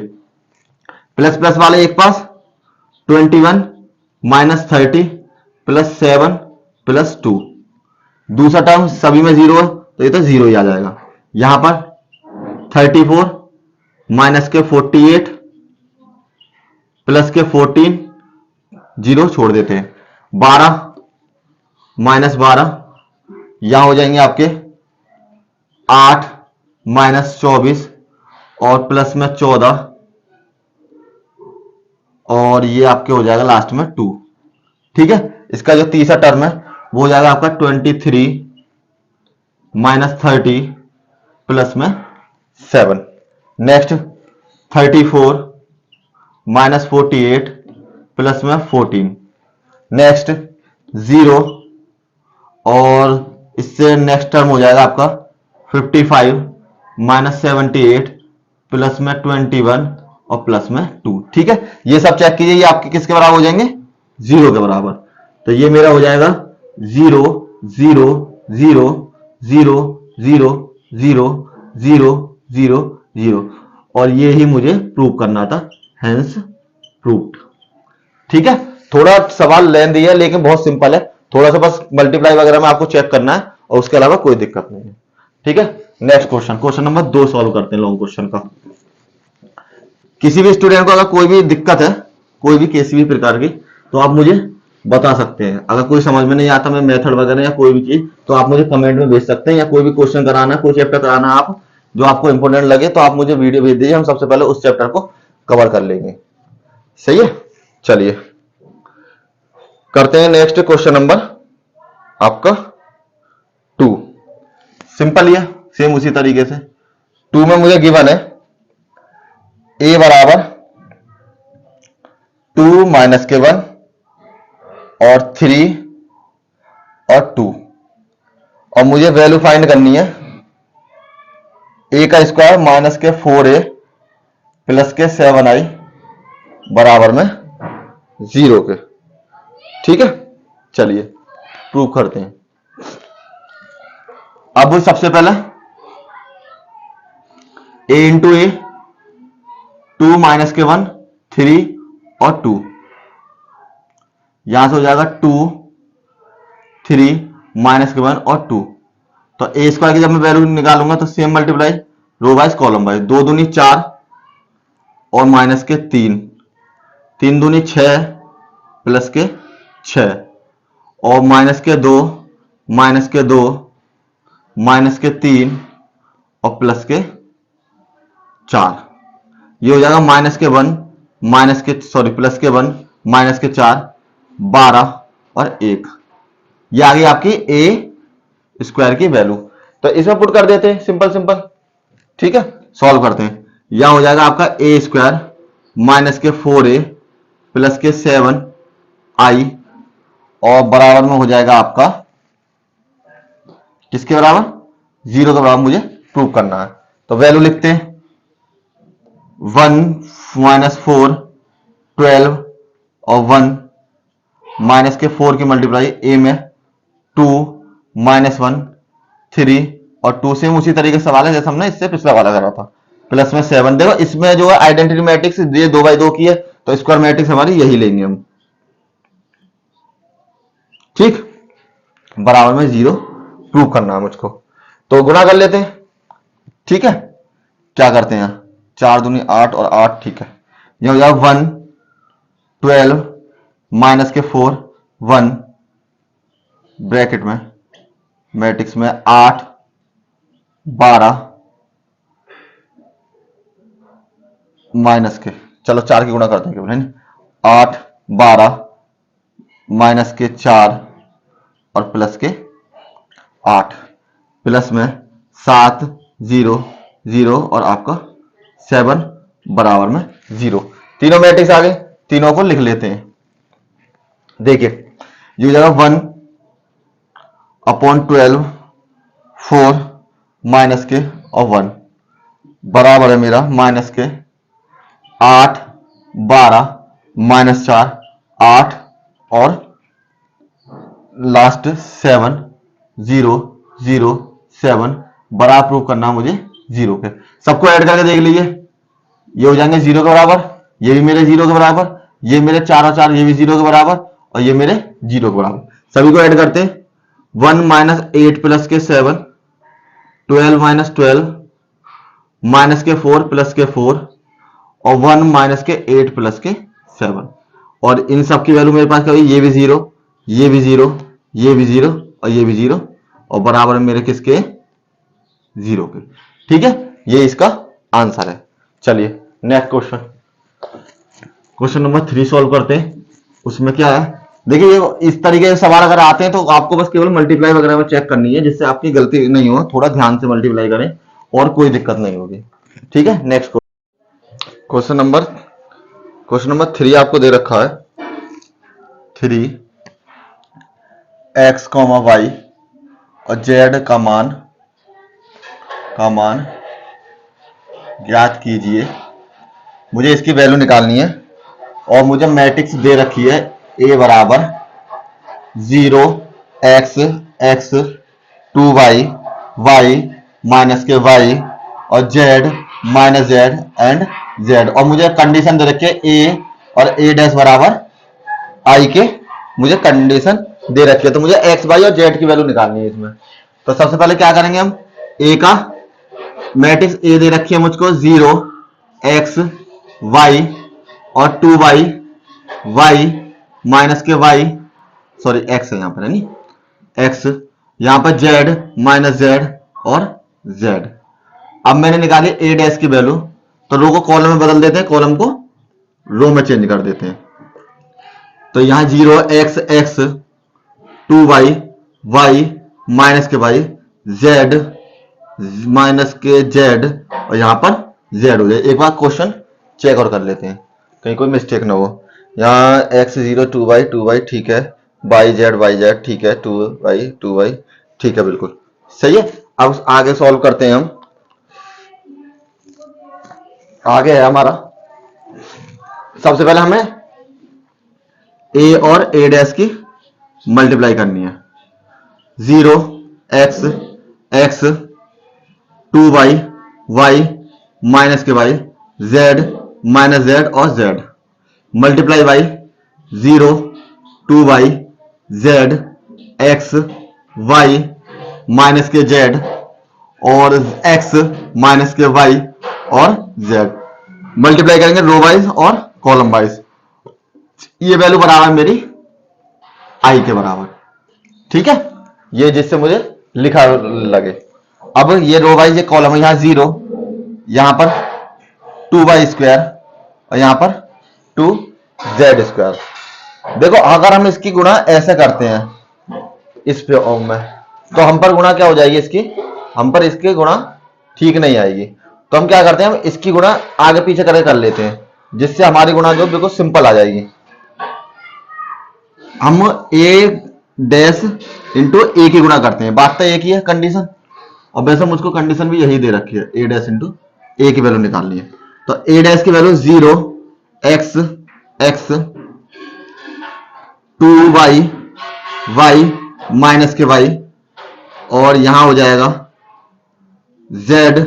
प्लस प्लस वाले एक पास 21 माइनस 30 प्लस 7 प्लस 2, दूसरा टर्म सभी में 0 है तो ये तो 0 ही आ जाएगा। यहां पर 34 माइनस के 48 प्लस के 14, 0 छोड़ देते हैं, 12 माइनस 12, यहां हो जाएंगे आपके 8 माइनस 24 और प्लस में 14 और ये आपके हो जाएगा लास्ट में 2, ठीक है। इसका जो तीसरा टर्म है वो हो जाएगा आपका 23 माइनस 30 प्लस में 7। नेक्स्ट 34 माइनस 48 प्लस में 14। नेक्स्ट 0 और इससे नेक्स्ट टर्म हो जाएगा आपका 55 माइनस 78 प्लस में 21 और प्लस में 2, ठीक है। ये सब चेक कीजिए, ये आपके किसके बराबर हो जाएंगे 0 के बराबर। तो ये मेरा हो जाएगा 0 0 0 0 0 0 0 0 0 और ये ही मुझे प्रूव करना था, हेंस प्रूव्ड, ठीक है। थोड़ा सवाल लेंदी है लेकिन बहुत सिंपल है, थोड़ा सा बस मल्टीप्लाई वगैरह में आपको चेक करना है और उसके अलावा कोई दिक्कत नहीं है, ठीक है। Next question, question number 2 solve करते हैं लॉन्ग क्वेश्चन का। किसी भी स्टूडेंट को अगर कोई भी दिक्कत है, कोई भी किसी भी प्रकार की, तो आप मुझे बता सकते हैं। अगर कोई समझ में नहीं आता मैं मेथड वगैरह या कोई भी चीज, तो आप मुझे कमेंट में भेज सकते हैं, या कोई भी क्वेश्चन कराना, कोई चैप्टर कराना आप जो आपको इंपॉर्टेंट लगे तो आप मुझे वीडियो भेज दीजिए, हम सबसे पहले उस चैप्टर को कवर कर लेंगे, सही है। चलिए करते हैं नेक्स्ट क्वेश्चन नंबर आपका 2। सिंपल ही है, सेम उसी तरीके से। 2 में मुझे गिवन है a बराबर 2 माइनस के 1 और 3 और 2 और मुझे वैल्यू फाइंड करनी है a का स्क्वायर माइनस के 4a प्लस के 7i बराबर में 0 के, ठीक है। चलिए प्रूव करते हैं। अब सबसे पहले a इंटू ए, 2 माइनस के 1 3 और 2, यहां से हो जाएगा 2 3 माइनस के 1 और 2। तो ए स्क्वायर की जब मैं वैल्यू निकालूंगा तो same multiply row wise column wise, 2 दूनी 4 और माइनस के 3, 3 दूनी 6 प्लस के 6 और माइनस के 2 माइनस के 2 माइनस के 3 और प्लस के 4। ये हो जाएगा माइनस के 1 माइनस के प्लस के 1 माइनस के 4 12 और 1। ये आ गई आपकी ए स्क्वायर की वैल्यू। तो इसमें पुट कर देते हैं, सिंपल सिंपल, ठीक है। सॉल्व करते हैं, यहां हो जाएगा आपका ए स्क्वायर माइनस के 4a प्लस के 7i और बराबर में हो जाएगा आपका किसके बराबर 0 के बराबर मुझे प्रूव करना है। तो वैल्यू लिखते हैं 1 माइनस 4 12 और 1 माइनस के 4 की मल्टीप्लाई ए में 2 माइनस 1 3 और 2, सेम उसी तरीके से सवाल है जैसे हमने इससे पिछला वाला करा था, प्लस में 7। देखो इसमें जो है आइडेंटिटी मैट्रिक्स ये 2x2 की है तो स्क्वायर मैट्रिक्स हमारी यही लेंगे हम, ठीक। बराबर में 0 प्रूव करना है मुझको। तो गुणा कर लेते हैं, ठीक है। क्या करते हैं, 4 दूनी 8 और 8, ठीक है। ये हो जाएगा 1 12 माइनस के 4 1 ब्रैकेट में मैट्रिक्स में 8 12 माइनस के, चलो 4 की गुणा करते हैं केवल, है ना। 8 12 माइनस के 4 और प्लस के 8 प्लस में 7 0 0 और आपका 7 बराबर में 0। तीनों मैट्रिक्स आ गए, तीनों को लिख लेते हैं। देखिए ये हो जाएगा 1 अपॉन 12 4 माइनस के और 1 बराबर है मेरा माइनस के 8 12 माइनस 4 8 और लास्ट 7 0 0 7 बड़ा प्रूव करना मुझे 0 के। सबको ऐड करके देख लीजिए, ये हो जाएंगे 0 के बराबर, ये भी मेरे 0 के बराबर, ये मेरे 4 और 4 ये भी 0 के बराबर और ये मेरे 0 के बराबर। सभी को ऐड करते हैं। 1 माइनस 8 प्लस के 7 12 माइनस 12 माइनस के 4 प्लस के 4 और 1 माइनस के 8 प्लस के 7 और इन सब की वैल्यू मेरे पास क्या हुई, ये भी 0 ये भी 0 ये भी 0 और ये भी 0 और बराबर मेरे किसके 0 के, ठीक है। ये इसका आंसर है। चलिए next question, question number 3 solve करते हैं। उसमें क्या है, देखिए ये इस तरीके से सवाल अगर आते हैं तो आपको बस केवल मल्टीप्लाई वगैरह में चेक करनी है, जिससे आपकी गलती नहीं हो। थोड़ा ध्यान से मल्टीप्लाई करें और कोई दिक्कत नहीं होगी, ठीक है। नेक्स्ट क्वेश्चन नंबर 3 आपको दे रखा है। 3 x, y और z का मान ज्ञात कीजिए। मुझे इसकी वैल्यू निकालनी है और मुझे मैट्रिक्स दे रखी है a बराबर 0 x x 2y y minus के y और z minus z and z और मुझे कंडीशन दे रखी है a और a डैश बराबर i के, मुझे कंडीशन दे रखी है। तो मुझे x y और z की वैल्यू निकालनी है इसमें। तो सबसे पहले क्या करेंगे हम, a का मैट्रिक्स a दे रखी है मुझको 0 x y और 2y y माइनस के y, सॉरी x है यहाँ पर, है नहीं x, यहाँ पर z माइनस z और z। अब मैंने निकाली a डैश की वैल्यू, तो रो को कॉलम में बदल देते हैं, कॉलम को रो में चेंज कर देते हैं। तो यहाँ 0 x x 2y y minus के y z माइनस के z और यहाँ पर z हो जाए। एक बार क्वेश्चन चेक और कर लेते हैं कहीं कोई मिस्टेक ना हो। यहाँ x 0 2y ठीक है, y z ठीक है, 2y ठीक है, बिल्कुल सही है। अब आगे सॉल्व करते हैं हम। आगे है हमारा, सबसे पहले हमें a और a डैश की मल्टीप्लाई करनी है। 0 x x 2y y minus के y z माइनस z और z multiply by 0 2y z x y minus के z और x माइनस के y और z मल्टीप्लाई करेंगे रो वाइज और कॉलम वाइज। ये वैल्यू बराबर मेरी i के बराबर, ठीक है। ये जिससे मुझे लिखा लगे। अब ये रो वाइज ये कॉलम है, यहाँ 0 यहाँ पर 2y स्क्वायर और यहाँ पर 2z स्क्वायर। देखो अगर हम इसकी गुणा ऐसे करते हैं इस पे ओम में, तो हम पर गुणा क्या हो जाएगी इसकी, हम पर इसकी गुणा ठीक नहीं आएगी। तो हम क्या करते हैं, हम इसकी गुणा आगे पीछे करके कर लेते हैं, जिससे हमारी गुणा जो बिल्कुल सिंपल आ जाएगी। हम a डैश इंटू ए की गुणा करते हैं, बात तो एक ही है कंडीशन, और वैसे मुझको कंडीशन भी यही दे रखी है, a डैश इंटू ए की वैल्यू निकालनी है। तो a डैश की value 0 x x 2y y minus के y और यहां हो जाएगा z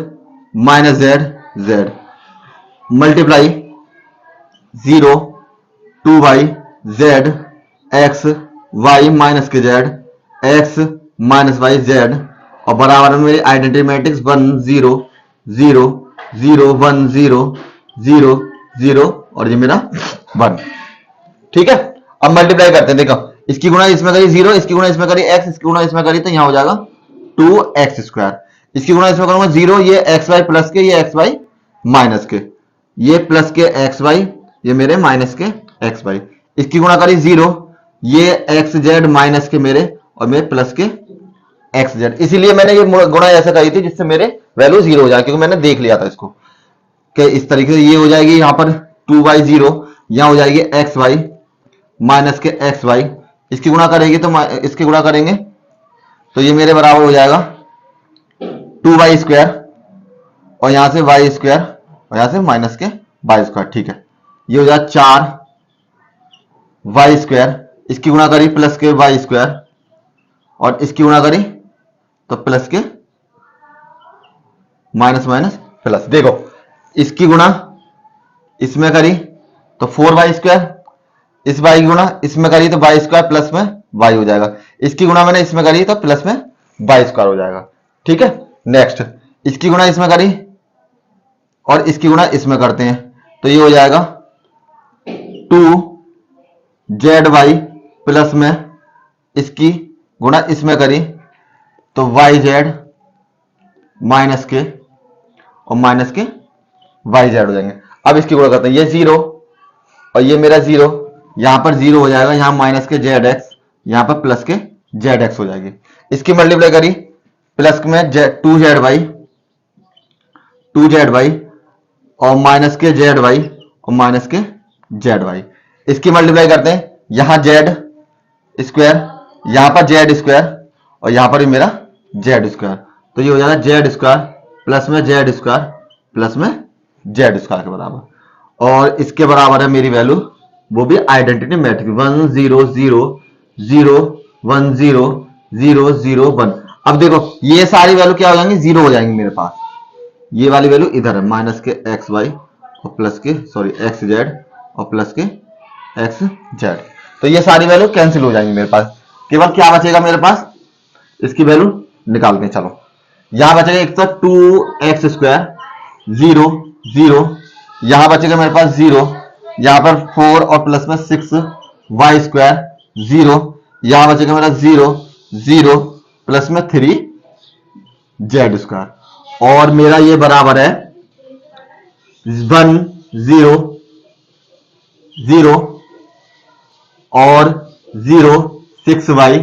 minus z z multiply 0 2y z x y minus के z x minus y z, और बराबर में मेरी आइडेंटिटी मैट्रिक्स 1 0 0 0 1 0 0 0 और ये मेरा 1। ठीक है, अब मल्टीप्लाई करते हैं। देखो, इसकी गुणा इसमें करी 0, इसकी गुणा इसमें करी x, इसकी गुणा इसमें करी तो यहां हो जाएगा 2x²। इसकी गुणा इसमें करूंगा 0, ये एक्स वाई प्लस के, ये एक्स वाई माइनस के, ये प्लस के एक्स वाई, ये मेरे माइनस के एक्स वाई। इसकी गुणा करी 0, ये एक्स जेड माइनस के मेरे, और मेरे प्लस के एक्स जेड। इसीलिए मैंने ये गुणा ऐसा करी थी जिससे मेरे वैल्यू 0 हो जाए, क्योंकि मैंने देख लिया था इसको कि इस तरीके से ये हो जाएगी। यहां पर 2y0, यहां हो जाएगी एक्स वाई माइनस के एक्स वाई। इसकी गुणा करेंगे तो इसकी गुणा करेंगे तो ये मेरे बराबर हो जाएगा 2y², और यहां से y², और यहां से माइनस के y²। ठीक है, ये हो जाएगा 4y²। इसकी गुणा करी प्लस के y², और इसकी गुणा करी तो प्लस के माइनस माइनस प्लस। देखो, इसकी गुणा इसमें करी तो 4y², इस y की गुणा इसमें करी तो y² प्लस में y हो जाएगा। इसकी गुणा मैंने इसमें करी तो प्लस में y² हो जाएगा। ठीक है, नेक्स्ट इसकी गुणा इसमें करी और इसकी गुणा इसमें करते हैं तो ये हो जाएगा 2zy प्लस में इसकी गुणा इसमें करी तो yz माइनस के, और माइनस के yz हो जाएंगे। अब इसकी गुणा करते हैं, ये 0 और ये मेरा 0, यहां पर 0 हो जाएगा, यहां माइनस के zx, यहां पर प्लस के zx हो जाएगी। इसकी मल्टीप्लाई करी प्लस में 2zy और माइनस के zy और माइनस के zy। इसकी मल्टीप्लाई करते हैं, यहां z स्क्वायर, यहां पर z² और यहां पर भी मेरा z², तो ये हो जाएगा z² प्लस में z² प्लस में z² के बराबर। और इसके बराबर है मेरी वैल्यू, वो भी आइडेंटिटी मैट्रिक्स 1 0 0 0 1 0 0 0 1। अब देखो, ये सारी वैल्यू क्या हो जाएंगी, 0 हो जाएंगी मेरे पास। ये वाली वैल्यू इधर है, माइनस के एक्स वाई और प्लस के एक्स जेड और प्लस के एक्स जेड, तो ये सारी वैल्यू कैंसिल हो जाएंगी मेरे पास। केवल क्या बचेगा मेरे पास, इसकी वैल्यू निकालते हैं। चलो, यहां बचेगा एक तो 2x² 0 0, यहां बचेगा मेरे पास 0, यहां पर 4 और प्लस में 6y² 0, यहां बचेगा मेरा 0 0 प्लस में 3z², और मेरा ये बराबर है 1 0 0 और 0 6y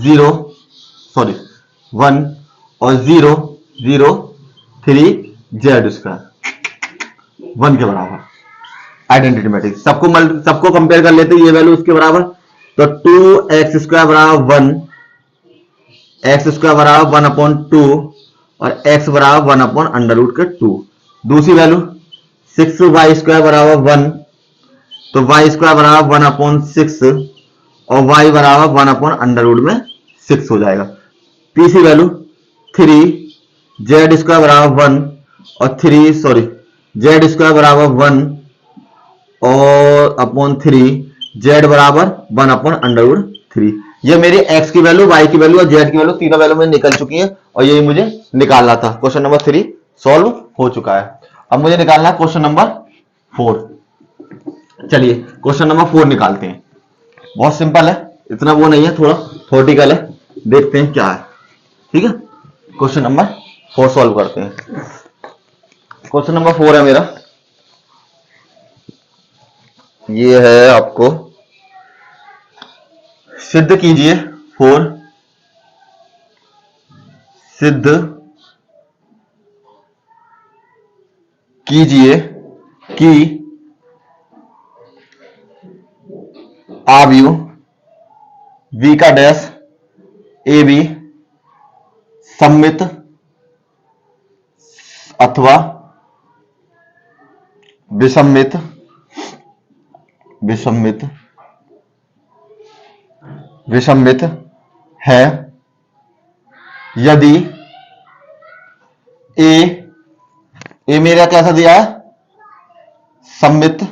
0 1 और 0 0 3z², 1 के बराबर आइडेंटिटी मैट्रिक्स। सबको कंपेयर कर लेते हैं, ये वैल्यू इसके बराबर, तो 2x² बराबर 1, x² बराबर 1/2 और x बराबर 1/√2। दूसरी वैल्यू 6y² बराबर 1, तो y² बराबर 1/6 और y बराबर 1/√6 हो जाएगा। तीसरी वैल्यू 3z² बराबर 1 और z² बराबर 1 और अपॉन 3, z बराबर 1/√3। ये मेरी x की वैल्यू, y की वैल्यू और z की वैल्यू तीनों वैल्यू में निकल चुकी है, और यही मुझे निकालना था। क्वेश्चन नंबर 3 सॉल्व हो चुका है। अब मुझे निकालना है क्वेश्चन नंबर 4। चलिए क्वेश्चन नंबर 4 निकालते हैं। बहुत सिंपल है, इतना वो नहीं है, थोड़ा थ्योरेटिकल है, देखते हैं क्या है। ठीक है, क्वेश्चन नंबर 4 सॉल्व करते हैं। क्वेश्चन नंबर 4 है मेरा, ये है आपको सिद्ध कीजिए 4, सिद्ध कीजिए कि आव्यूह v का डैश ए बी सममित अथवा विसम्मित है यदि ए मेरा कैसा दिया है, सम्मित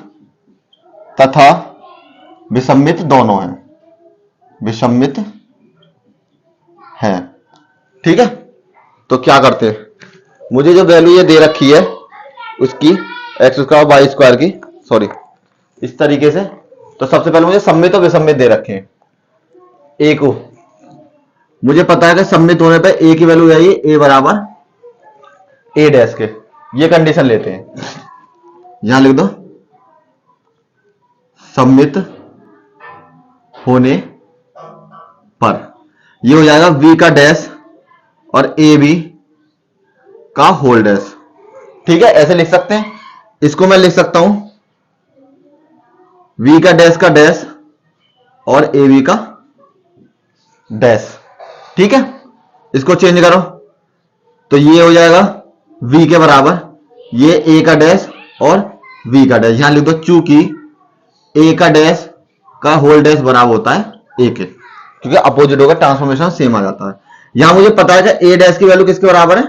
तथा विसम्मित दोनों है, विसम्मित हैं। ठीक है, तो क्या करते हैं, मुझे जो वैल्यू ये दे रखी है उसकी एक्स स्क्वायर वाई स्क्वायर की, सॉरी इस तरीके से, तो सबसे पहले मुझे सम्मित और विसम्मित दे रखे हैं। ए को मुझे पता है कि सम्मित होने पे ए की वैल्यू आई ए बराबर ए डैश के, ये कंडीशन लेते हैं, यहां लिख दो सम्मित होने पर ये हो जाएगा v का डैश और ए बी का होल डैश। ठीक है, ऐसे लिख सकते हैं। इसको मैं लिख सकता हूं v का डैश और ए बी का डैश। ठीक है, इसको चेंज करो तो ये हो जाएगा v के बराबर ये a का डैश और v का डैश, यहां लिख दो चूंकि a का डैश का होल डैश बराबर होता है a के, क्योंकि अपोजिट होगा ट्रांसफॉर्मेशन सेम आ जाता है। यहां मुझे पता है कि a डैश की वैल्यू किसके बराबर है,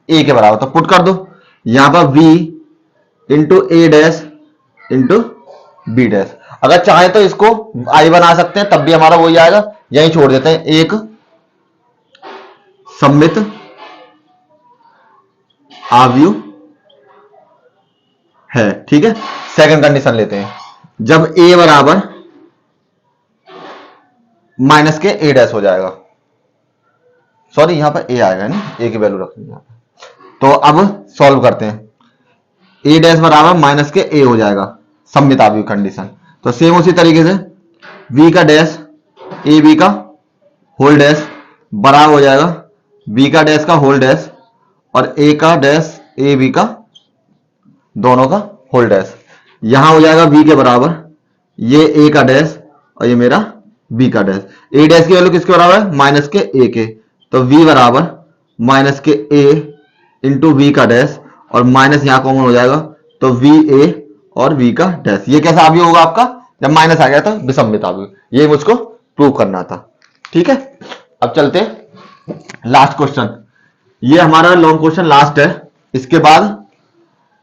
a के बराबर, तो पुट कर दो यहां पर v इंटू ए डैश इंटू बी डैश। अगर चाहे तो इसको i बना सकते हैं, तब भी हमारा वही आएगा, यही छोड़ देते हैं, एक सम्मित आव्यूह है। ठीक है, सेकंड कंडीशन लेते हैं, जब a बराबर माइनस के ए डैश हो जाएगा, सॉरी यहां पर ए आएगा ना, ए की वैल्यू रखनी है, तो अब सॉल्व करते हैं, ए डैश बराबर माइनस के ए हो जाएगा सम्मित आव्यूह कंडीशन। तो सेम उसी तरीके से v का डैश ए बी का होल डैश बराबर हो जाएगा v का डैश का होल डैश और a का डैश ए बी का दोनों का होल डैश। यहां हो जाएगा v के बराबर ये a का डैश और ये मेरा b का डैश। a डैश की वैल्यू किसके बराबर है, माइनस के a के, तो v बराबर माइनस के a इंटू वी का डैश और माइनस यहां कॉमन हो जाएगा, तो वी ए और v का डैश। ये कैसा आव्यूह होगा आपका, जब माइनस आ गया था विसम्मित आव्यूह, ये मुझको प्रूव करना था। ठीक है, अब चलते हैं लास्ट क्वेश्चन, ये हमारा लॉन्ग क्वेश्चन लास्ट है, इसके बाद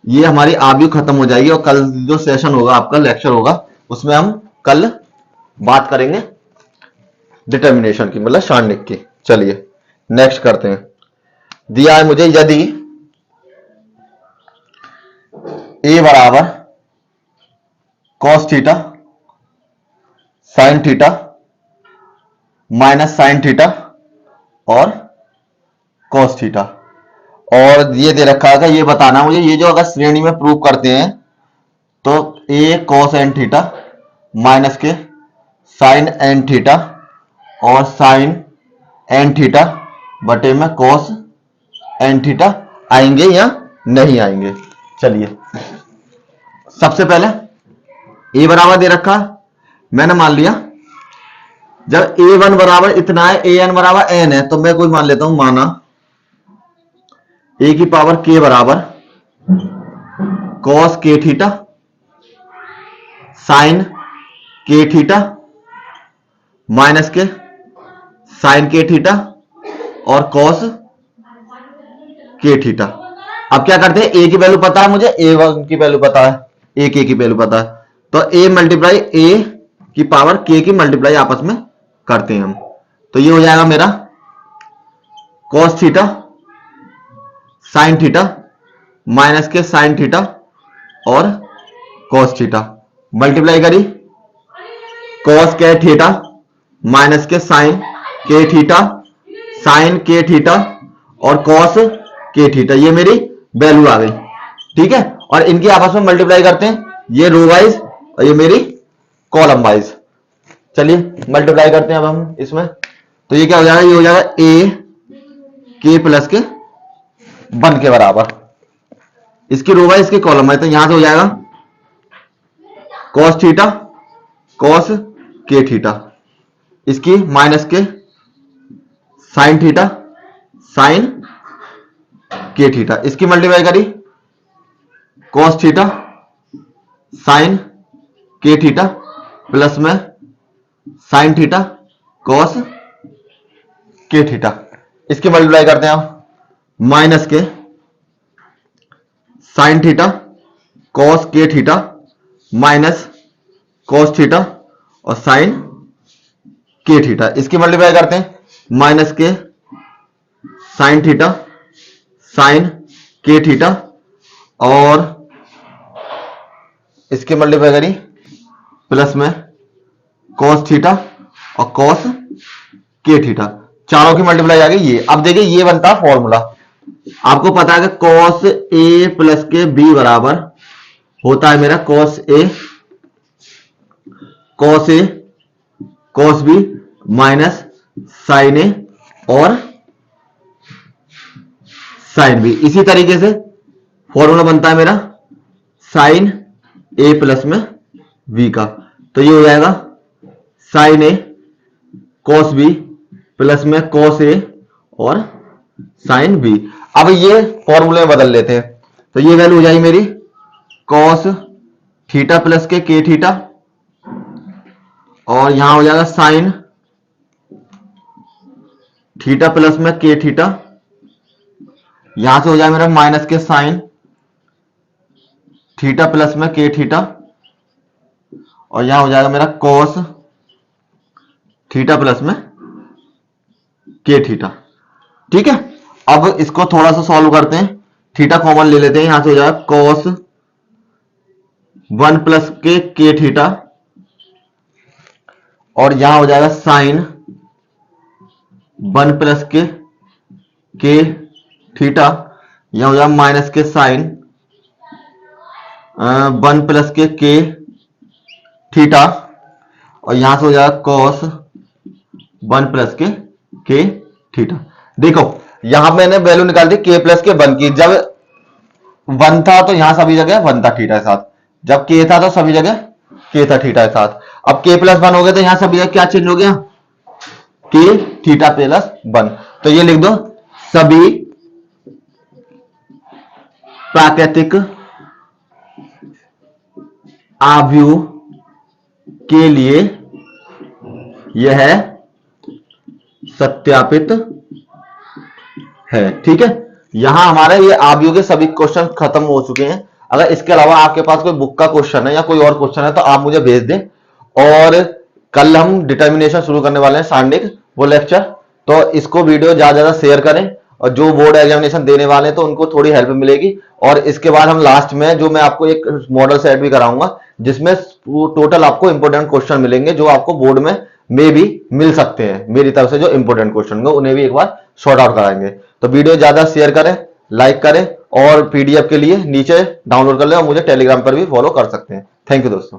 ये हमारी आव्यूह खत्म हो जाएगी और कल जो सेशन होगा आपका लेक्चर होगा उसमें हम कल बात करेंगे डिटर्मिनेशन की, मतलब सारणिक की। चलिए नेक्स्ट करते हैं, दिया है मुझे यदि a बराबर cos theta sine theta minus sine theta और कॉस थीटा, और ये दे रखा है, ये बताना मुझे, ये जो अगर श्रेणी में प्रूव करते हैं तो a cos n theta minus के साइन एन थीटा और साइन एन थीटा बटे में कॉस एन थीटा आएंगे या नहीं आएंगे। चलिए सबसे पहले a बराबर दे रखा, मैंने मान लिया जब a1 बराबर इतना है, an बराबर n है, तो मैं कोई मान लेता हूं, माना a की पावर k बराबर कॉस के थीटा साइन के थीटा माइनस के साइन के थीटा और कॉस के थीटा। अब क्या करते हैं, a की वैल्यू पता है मुझे, a1 की वैल्यू पता है, a k की वैल्यू पता है, तो a मल्टीप्लाई a की पावर k की मल्टीप्लाई आपस में करते हैं हम, तो ये हो जाएगा मेरा cos theta sine theta minus के साइन थीटा और कॉस थीटा मल्टीप्लाई करी कॉस के थीटा माइनस के साइन के थीटा साइन के थीटा और कॉस के थीटा, ये मेरी वैल्यू आ गई। ठीक है, और इनकी आपस में मल्टीप्लाई करते हैं, ये रो वाइज और ये मेरी कॉलम वाइज। चलिए मल्टीप्लाई करते हैं अब हम इसमें, तो ये क्या हो जाएगा, ये हो जाएगा ए के प्लस के 1 के बराबर, इसकी रो वाइज इसकी कॉलम वाइज, तो यहां से हो जाएगा कॉस थीटा कॉस के थीटा, इसकी माइनस के साइन थीटा साइन के थीटा, इसकी मल्टीप्लाई करी कॉस थीटा साइन के थीटा प्लस में साइन थीटा कॉस के थीटा, इसकी मल्टीप्लाई करते हैं आप माइनस के साइन थीटा कॉस के थीटा माइनस कॉस थीटा और साइन के थीटा, इसकी मल्टीप्लाई करते हैं माइनस के साइन थीटा, साइन के थीटा, और इसके मल्टीप्लाई करी प्लस में कॉस थीटा और कॉस के थीटा, चारों की मल्टीप्लाई आ गई ये। अब देखिए ये बनता है फॉर्मूला, आपको पता है कि कॉस ए प्लस के बी बराबर होता है मेरा cos A cos B minus sign ए और साइन बी। इसी तरीके से फॉर्मूला बनता है मेरा साइन ए प्लस में बी का, तो ये हो जाएगा साइन ए कॉस बी प्लस में कॉस ए और साइन बी। अब ये फॉर्मूले में बदल लेते हैं, तो ये वैल्यू हो जाएगी मेरी कॉस थीटा प्लस के थीटा, और यहां हो जाएगा साइन थीटा प्लस में के थीटा, यहां से हो जाएगा मेरा माइनस के साइन थीटा प्लस में के थीटा, और यहां हो जाएगा मेरा कॉस थीटा प्लस में के थीटा। ठीक है, अब इसको थोड़ा सा सॉल्व करते हैं, थीटा कॉमन ले लेते हैं, यहां से हो जाएगा कॉस 1 प्लस के थीटा, और यहां हो जाएगा साइन 1 प्लस के थीटा, यहां हो जाएगा माइनस के साइन 1 प्लस के थीटा, और यहां से हो जाएगा कॉस 1 प्लस के थीटा। देखो यहां मैंने वैल्यू निकाल दी के प्लस के 1 की, जब 1 था तो यहां सभी जगह 1 था थीटा के साथ, जब के था तो सभी जगह के था थीटा के साथ। अब के प्लस 1 हो गया तो यहां सभी जगह क्या चेंज हो गया, के थीटा प्लस 1, तो ये लिख दो सभी प्राकृतिक आव्यूह के लिए यह सत्यापित है। ठीक है, यहां हमारे ये आव्यूह के सभी क्वेश्चन खत्म हो चुके हैं। अगर इसके अलावा आपके पास कोई बुक का क्वेश्चन है या कोई और क्वेश्चन है तो आप मुझे भेज दें, और कल हम डिटर्मिनेशन शुरू करने वाले हैं सारणिक वो लेक्चर, तो इसको वीडियो ज्यादा ज्यादा शेयर करें, और जो बोर्ड एग्जामिनेशन देने वाले हैं तो उनको थोड़ी हेल्प मिलेगी। और इसके बाद हम लास्ट में जो मैं आपको एक मॉडल सेट भी कराऊंगा जिसमें टोटल आपको इंपोर्टेंट क्वेश्चन मिलेंगे जो आपको बोर्ड में भी मिल सकते हैं, मेरी तरफ से जो इंपोर्टेंट क्वेश्चन होंगे उन्हें भी एक बार सॉर्ट आउट कराएंगे। तो वीडियो ज्यादा शेयर करें, लाइक करें, और पीडीएफ के लिए नीचे डाउनलोड कर लें, और मुझे टेलीग्राम पर भी फॉलो कर सकते हैं। थैंक यू दोस्तों।